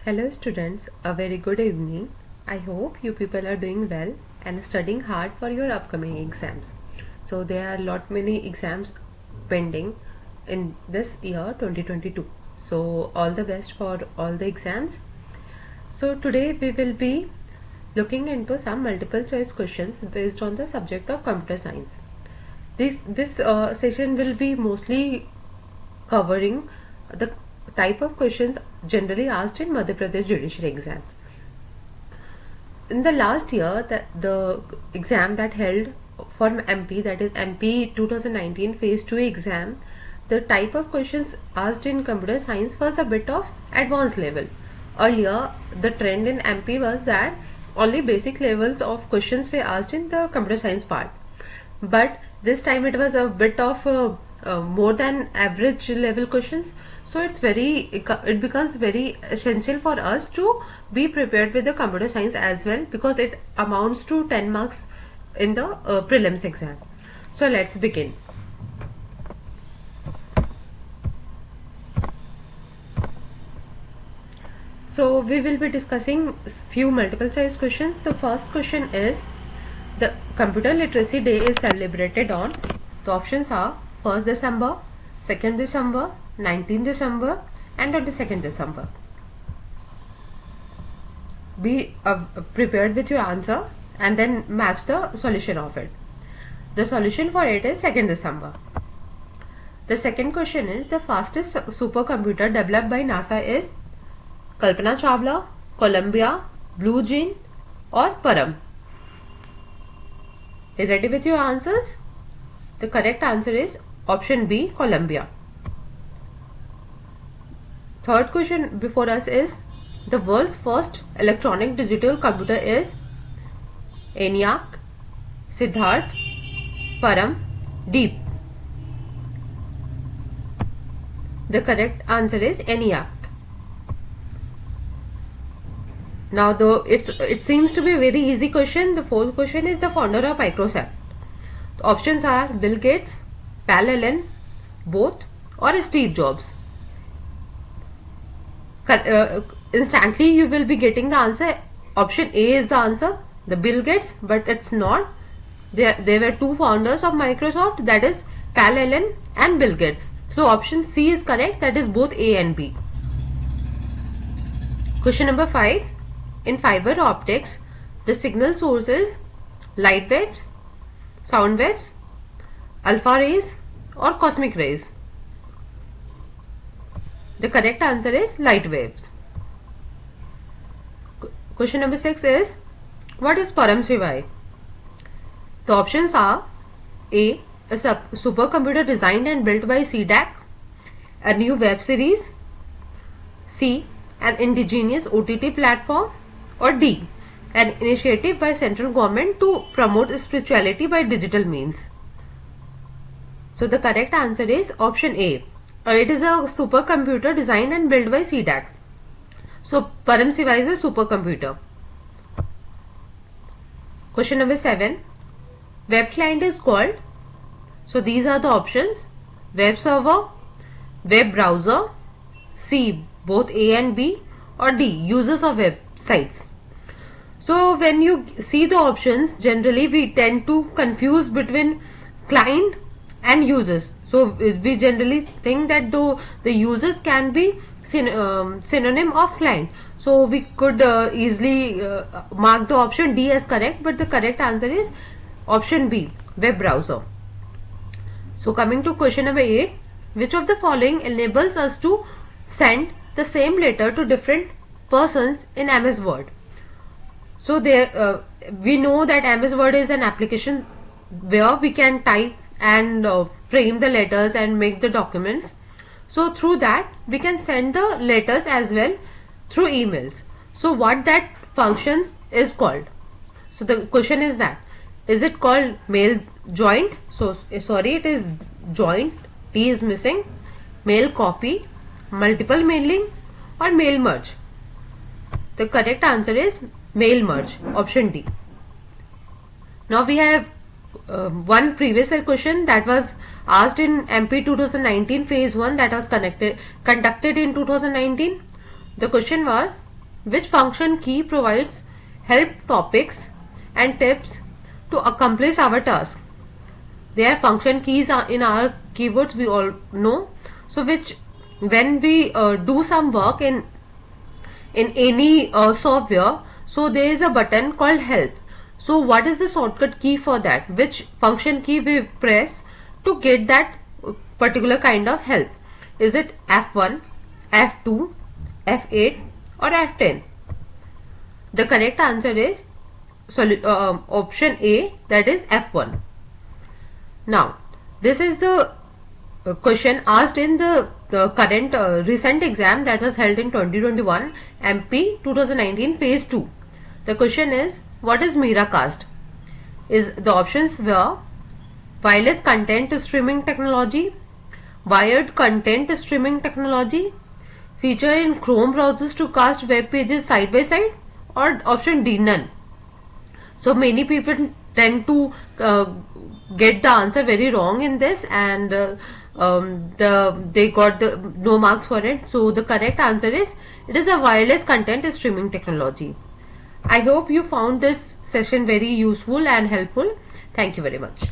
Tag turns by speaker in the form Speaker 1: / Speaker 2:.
Speaker 1: Hello students, a very good evening. I hope you people are doing well and studying hard for your upcoming exams. So there are many exams pending in this year 2022. So all the best for all the exams. So today we will be looking into some multiple choice questions based on the subject of computer science. This session will be mostly covering the type of questions generally asked in Madhya Pradesh judiciary exams. In the last year, the exam that held for MP, that is MP 2019 phase 2 exam, the type of questions asked in computer science was a bit of advanced level. Earlier, the trend in MP was that only basic levels of questions were asked in the computer science part. But this time it was a bit of more than average level questions, so it becomes very essential for us to be prepared with the computer science as well, because it amounts to 10 marks in the prelims exam. So let's begin. So we will be discussing few multiple choice questions. The first question is, the Computer Literacy Day is celebrated on. The options are 1st December, 2nd December, 19th December and 22nd December. Be prepared with your answer and then match the solution of it. The solution for it is 2nd December. The second question is, the fastest supercomputer developed by NASA is Kalpana Chawla, Columbia, Blue Gene or Param. Are you ready with your answers? The correct answer is option B, Columbia. Third question before us is, the world's first electronic digital computer is ENIAC, Siddharth, Param, Deep. The correct answer is ENIAC. Now though it seems to be a very easy question, the fourth question is, the founder of Microsoft. The options are Bill Gates, Pal Allen, both or Steve Jobs. Instantly you will be getting the answer. Option A is the answer, the Bill Gates, but it's not. There were two founders of Microsoft, that is Pal Allen and Bill Gates. So option C is correct, that is both A and B. Question number 5. In fiber optics, the signal source is light waves, sound waves, alpha rays or cosmic rays. The correct answer is light waves. Question number 6 is, what is Param Shivai? The options are A, a supercomputer designed and built by CDAC, a new web series, C, an indigenous OTT platform, or D, an initiative by central government to promote spirituality by digital means. So the correct answer is option A. It is a supercomputer designed and built by CDAC. So Param Shivai is a supercomputer. Question number 7. Web client is called. So these are the options: web server, web browser, C, both A and B, or D, users of websites. So when you see the options, generally we tend to confuse between client and users. So we generally think that the users can be synonym of client. So we could easily mark the option D as correct, but the correct answer is option B, web browser. So coming to question number 8, which of the following enables us to send the same letter to different persons in MS Word? So there we know that MS Word is an application where we can type and frame the letters and make the documents. So through that we can send the letters as well through emails. So what that functions is called? So the question is that, is it called mail joint? So sorry, it is joint, T is missing, mail copy, multiple mailing or mail merge. The correct answer is mail merge, option D. Now we have one previous year question that was asked in MP 2019 phase 1, that was conducted in 2019. The question was, which function key provides help topics and tips to accomplish our task. There are function keys in our keyboards, we all know. So which when we do some work in any software, so there is a button called help. So what is the shortcut key for that? Which function key we press to get that particular kind of help? Is it F1, F2, F8 or F10? The correct answer is option A, that is F1. Now this is the question asked in the current recent exam that was held in 2021 MP 2019 phase 2. The question is, what is Miracast? Is the options were wireless content streaming technology, wired content streaming technology, feature in Chrome browsers to cast web pages side by side, or option D, none. So many people tend to get the answer very wrong in this, and they got no marks for it. So the correct answer is, it is a wireless content streaming technology. I hope you found this session very useful and helpful. Thank you very much.